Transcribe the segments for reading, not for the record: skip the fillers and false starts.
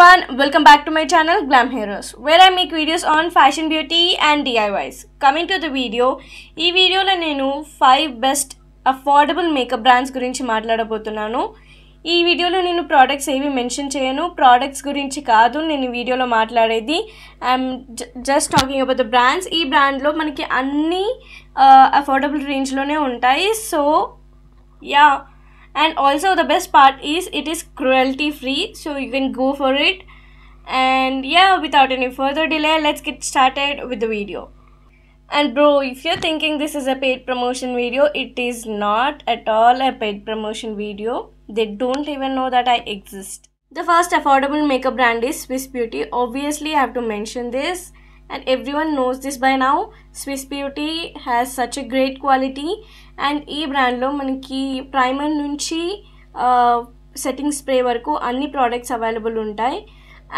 everyone, welcome back to my channel Glam Heroes, where I make videos on fashion, beauty and DIYs. Coming to the video, ee video lo nenu 5 best affordable makeup brands gurinchi maatladabothunnanu. ఈ వీడియోలో నేను products ఏవి mention చేయను, products గురించి కాదు నేను ఈ వీడియోలో మాట్లాడేది. I'm just talking about the brands. ఈ బ్రాండ్లో మనకి అన్ని అఫోర్డబుల్ రేంజ్లోనే ఉంటాయి. So yeah, and also the best part is it is cruelty free, so you can go for it. And yeah, without any further delay, let's get started with the video. And bro, if you're thinking this is a paid promotion video, it is not at all a paid promotion video. They don't even know that I exist. The first affordable makeup brand is Swiss Beauty. Obviously I have to mention this, and everyone knows this by now. Swiss Beauty has such a great quality, and ee brand lo manaki primer nunchi setting spray varaku anni products available untayi.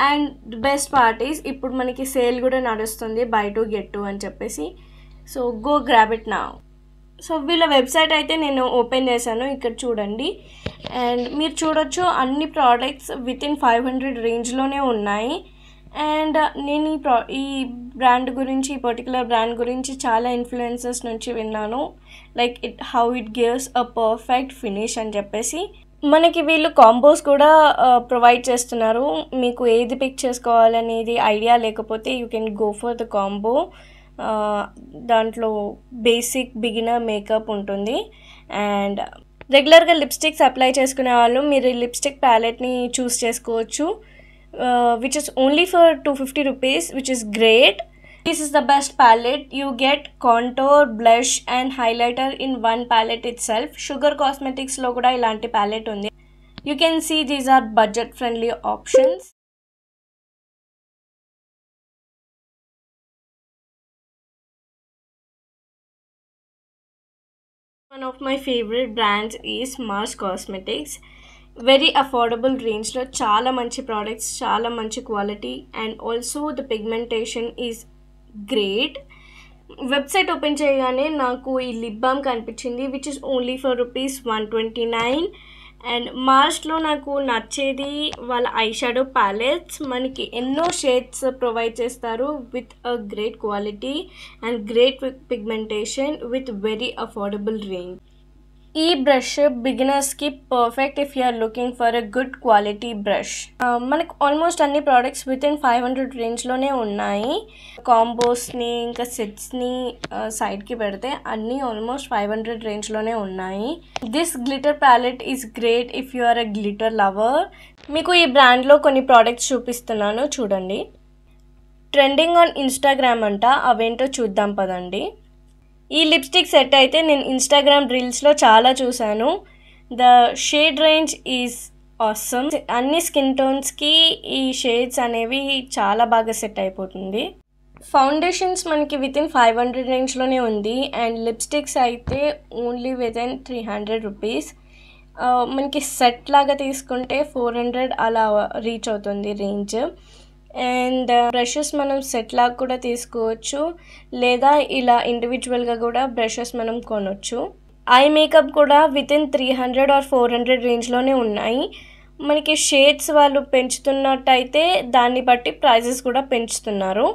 And the best part is ippudu manaki sale kuda nadustundi, buy two get two అని చెప్పేసి. So go grab it now. So వీళ్ళ website అయితే నేను open చేశాను, ఇక్కడ చూడండి. And మీరు చూడొచ్చు అన్ని ప్రోడక్ట్స్ వితిన్ 500 రేంజ్లోనే ఉన్నాయి. అండ్ నేను ఈ బ్రాండ్ గురించి, ఈ పర్టికులర్ బ్రాండ్ గురించి చాలా ఇన్ఫ్లుయెన్సర్స్ నుంచి విన్నాను. Like how it gives a perfect finish అని చెప్పేసి. మనకి వీళ్ళు కాంబోస్ కూడా ప్రొవైడ్ చేస్తున్నారు. మీకు ఏది పిక్ చేసుకోవాలనేది ఐడియా లేకపోతే you can go for the combo. దాంట్లో బేసిక్ బిగినర్ మేకప్ ఉంటుంది. అండ్ రెగ్యులర్గా లిప్స్టిక్స్ అప్లై చేసుకునే వాళ్ళు మీరు ఈ లిప్స్టిక్ ప్యాలెట్ని చూస్ చేసుకోవచ్చు, which is only for 250 rupees, which is great. This is the best palette. You get contour, blush and highlighter in one palette itself. Sugar Cosmetics lo kuda ilanti palette undi. You can see these are budget friendly options. One of my favorite brands is Mars Cosmetics. Very affordable రేంజ్లో చాలా మంచి products, చాలా మంచి quality, and also the pigmentation is great. Website open చేయగానే నాకు ఈ lip balm కనిపించింది, which is only for ₹129. And మార్స్లో నాకు నచ్చేది వాళ్ళ ఐ షాడో ప్యాలెట్స్. మనకి ఎన్నో షేడ్స్ ప్రొవైడ్ చేస్తారు with a great quality and great pigmentation with very affordable range. ఈ బ్రష్ బిగినర్స్కి perfect if you are looking for a good quality brush. మనకు ఆల్మోస్ట్ అన్ని ప్రోడక్ట్స్ వితిన్ 500 రేంజ్లోనే ఉన్నాయి. కాంబోస్ని ఇంకా సెట్స్ని సైడ్కి పెడితే అన్నీ ఆల్మోస్ట్ 500 రేంజ్లోనే ఉన్నాయి. This glitter palette is great if you are a glitter lover. మీకు ఈ బ్రాండ్లో కొన్ని ప్రోడక్ట్స్ చూపిస్తున్నాను, చూడండి. ట్రెండింగ్ ఆన్ ఇన్స్టాగ్రామ్ అంట, అవేంటో చూద్దాం పదండి. ఈ లిప్స్టిక్ సెట్ అయితే నేను ఇన్స్టాగ్రామ్ రీల్స్లో చాలా చూశాను. The shade range is awesome. అన్ని స్కిన్ టోన్స్కి ఈ షేడ్స్ అనేవి చాలా బాగా సెట్ అయిపోతుంది. ఫౌండేషన్స్ మనకి వితిన్ 500 రేంజ్లోనే ఉంది. అండ్ లిప్స్టిక్స్ అయితే ఓన్లీ వితిన్ 300 రూపీస్. మనకి సెట్ లాగా తీసుకుంటే 400 అలా రీచ్ అవుతుంది రేంజ్. అండ్ బ్రషెస్ మనం సెట్ లాగా కూడా తీసుకోవచ్చు, లేదా ఇలా ఇండివిజువల్గా కూడా బ్రషెస్ మనం కొనవచ్చు. ఐ మేకప్ కూడా వితిన్ 300 ఆర్ 400 రేంజ్లోనే ఉన్నాయి. మనకి షేడ్స్ వాళ్ళు పెంచుతున్నట్టయితే దాన్ని బట్టి ప్రైజెస్ కూడా పెంచుతున్నారు.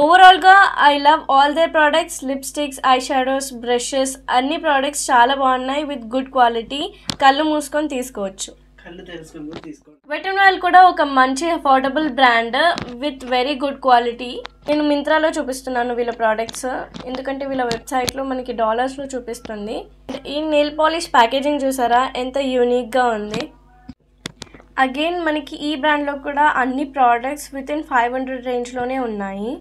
ఓవరాల్గా I love all there products. Lipsticks, I shadows, brushes, అన్ని ప్రోడక్ట్స్ చాలా బాగున్నాయి విత్ గుడ్ క్వాలిటీ. కళ్ళు మూసుకొని తీసుకోవచ్చు. వెటన్ ఆయిల్ కూడా ఒక మంచి affordable brand with very good quality. నేను మింత్రాలో చూపిస్తున్నాను వీళ్ళ ప్రోడక్ట్స్, ఎందుకంటే వీళ్ళ వెబ్సైట్లో మనకి డాలర్స్లో చూపిస్తుంది. ఈ నెయిల్ పాలిష్ ప్యాకేజింగ్ చూసారా ఎంత యూనిక్గా ఉంది. అగైన్ మనకి ఈ బ్రాండ్లో కూడా అన్ని ప్రోడక్ట్స్ వితిన్ 500 రేంజ్లోనే ఉన్నాయి.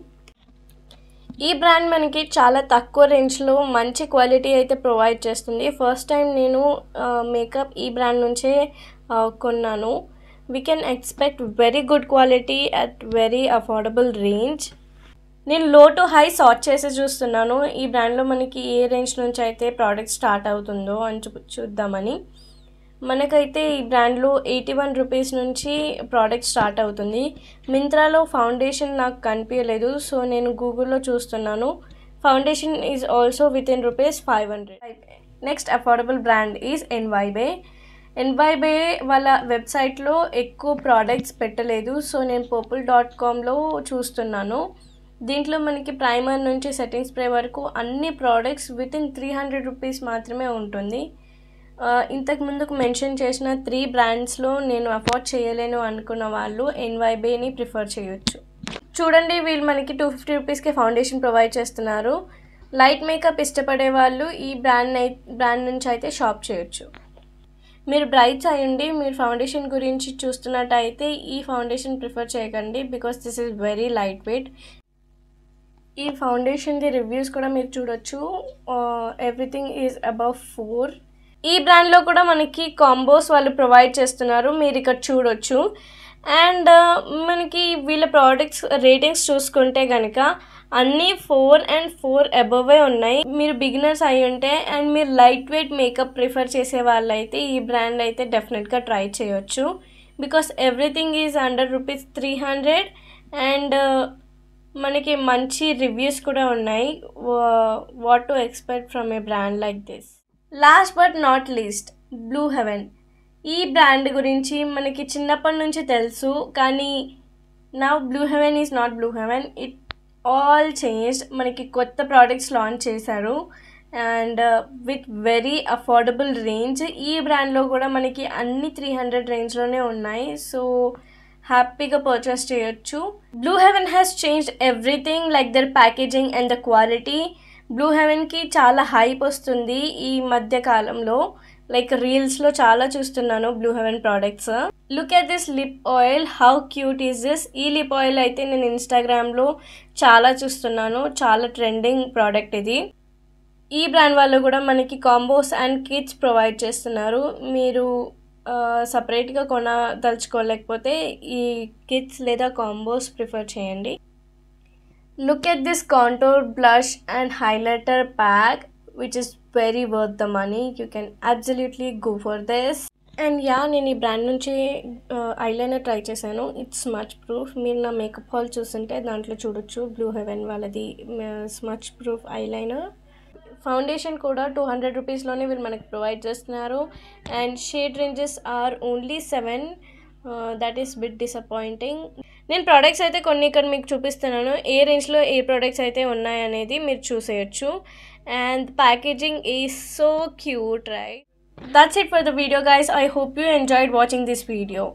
ఈ బ్రాండ్ మనకి చాలా తక్కువ రేంజ్లో మంచి క్వాలిటీ అయితే ప్రొవైడ్ చేస్తుంది. ఫస్ట్ టైం నేను మేకప్ ఈ బ్రాండ్ నుంచే కొన్నాను. We can expect very good quality at very affordable range. నేను లో టు హై సార్ట్ చేసి చూస్తున్నాను ఈ బ్రాండ్లో మనకి ఏ రేంజ్ నుంచి అయితే ప్రోడక్ట్ స్టార్ట్ అవుతుందో అని చూద్దామని. మనకైతే ఈ బ్రాండ్లో 81 రూపీస్ నుంచి ప్రోడక్ట్ స్టార్ట్ అవుతుంది. మింత్రాలో ఫౌండేషన్ నాకు కనిపించలేదు, సో నేను గూగుల్లో చూస్తున్నాను. Foundation is also with in ₹500. Next affordable brand is NYBE. ఎన్వైబే వాళ్ళ వెబ్సైట్లో ఎక్కువ ప్రోడక్ట్స్ పెట్టలేదు. సో నేను purple.comలో చూస్తున్నాను. దీంట్లో మనకి ప్రైమర్ నుంచి సెట్టింగ్ స్ప్రే వరకు అన్ని ప్రోడక్ట్స్ వితిన్ 300 రూపీస్ మాత్రమే ఉంటుంది. ఇంతకు ముందుకు మెన్షన్ చేసిన 3 బ్రాండ్స్లో నేను అఫోర్డ్ చేయలేను అనుకున్న వాళ్ళు ఎన్వైబేని ప్రిఫర్ చేయొచ్చు. చూడండి, వీళ్ళు మనకి 250 రూపీస్కి ఫౌండేషన్ ప్రొవైడ్ చేస్తున్నారు. లైట్ మేకప్ ఇష్టపడే వాళ్ళు ఈ బ్రాండ్ నుంచి అయితే షాప్ చేయొచ్చు. మీరు బ్రైట్స్ అయ్యండి, మీరు ఫౌండేషన్ గురించి చూస్తున్నట్టయితే ఈ ఫౌండేషన్ ప్రిఫర్ చేయకండి, because this is very light weight. ఈ ఫౌండేషన్ది రివ్యూస్ కూడా మీరు చూడొచ్చు. Everything is above 4. ఈ బ్రాండ్లో కూడా మనకి కాంబోస్ వాళ్ళు ప్రొవైడ్ చేస్తున్నారు, మీరు ఇక్కడ చూడొచ్చు. అండ్ మనకి వీళ్ళ ప్రోడక్ట్స్ రేటింగ్స్ చూసుకుంటే కనుక అన్నీ 4 and 4 అబవే ఉన్నాయి. మీరు బిగినర్స్ అయి ఉంటే అండ్ మీరు లైట్ వెయిట్ మేకప్ ప్రిఫర్ చేసే వాళ్ళైతే ఈ బ్రాండ్ అయితే డెఫినెట్గా ట్రై చేయొచ్చు, because everything is under ₹300 and మనకి మంచి రివ్యూస్ కూడా ఉన్నాయి. What to expect from a brand like this. Last but not least, Blue Heaven. ఈ బ్రాండ్ గురించి మనకి చిన్నప్పటి నుంచి తెలుసు, కానీ నా Blue Heaven is not Blue Heaven, it all changed. మనకి కొత్త ప్రోడక్ట్స్ లాంచ్ చేశారు and with very affordable range. ఈ బ్రాండ్లో కూడా మనకి అన్ని 300 రేంజ్లోనే ఉన్నాయి, సో హ్యాపీగా పర్చేస్ చేయొచ్చు. Blue Heaven has changed everything like their packaging and the quality. Blue హెవెన్కి చాలా హైప్ వస్తుంది ఈ మధ్య కాలంలో, లైక్ రీల్స్లో చాలా చూస్తున్నాను Blue Heaven products. Look at this lip oil, how cute is this. ఈ లిప్ ఆయిల్ అయితే నేను ఇన్స్టాగ్రామ్లో చాలా చూస్తున్నాను, చాలా ట్రెండింగ్ ప్రోడక్ట్ ఇది. ఈ బ్రాండ్ వాళ్ళు కూడా మనకి కాంబోస్ అండ్ కిట్స్ ప్రొవైడ్ చేస్తున్నారు. మీరు సపరేట్గా కొనదలుచుకోలేకపోతే ఈ కిట్స్ లేదా కాంబోస్ ప్రిఫర్ చేయండి. Look at this contour blush and highlighter pack, which is very worth the money. You can absolutely go for this. And yeah, నేను ఈ బ్రాండ్ నుంచి ఐలైనర్ ట్రై చేశాను. It's smudge proof. మీరు నా makeup haul చూస్తుంటే దాంట్లో చూడొచ్చు బ్లూ హెవెన్ వాళ్ళది స్మచ్ ప్రూఫ్ ఐలైనర్. ఫౌండేషన్ కూడా 200 రూపీస్లోనే వీళ్ళు మనకి ప్రొవైడ్ చేస్తున్నారు and shade ranges are only 7. That is bit disappointing. నేను ప్రోడక్ట్స్ అయితే కొన్ని ఇక్కడ మీకు చూపిస్తున్నాను, ఏ రేంజ్లో ఏ ప్రోడక్ట్స్ అయితే ఉన్నాయనేది మీరు చూసేయచ్చు. And packaging is so cute, right? That's it for the video guys. I hope you enjoyed watching this video.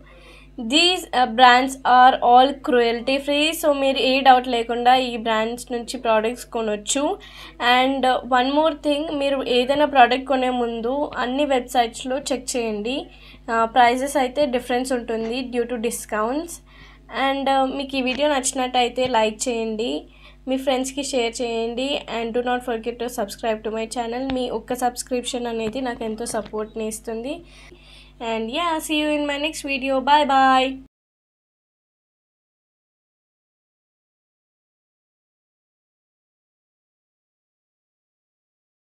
These brands are all cruelty free, so మీరు ఏ డౌట్ లేకుండా ఈ బ్రాండ్స్ నుంచి ప్రోడక్ట్స్ కొనొచ్చు. అండ్ వన్ మోర్ థింగ్, మీరు ఏదైనా product కొనే ముందు అన్ని వెబ్సైట్స్లో చెక్ చేయండి. ప్రైజెస్ అయితే డిఫరెన్స్ ఉంటుంది డ్యూ టు డిస్కౌంట్స్. అండ్ మీకు ఈ వీడియో నచ్చినట్టయితే లైక్ చేయండి, మీ ఫ్రెండ్స్కి షేర్ చేయండి and do not forget to subscribe to my channel. మీ ఒక్క సబ్స్క్రిప్షన్ అనేది నాకు ఎంతో సపోర్ట్ని ఇస్తుంది. And yeah, see you in my next video. Bye bye.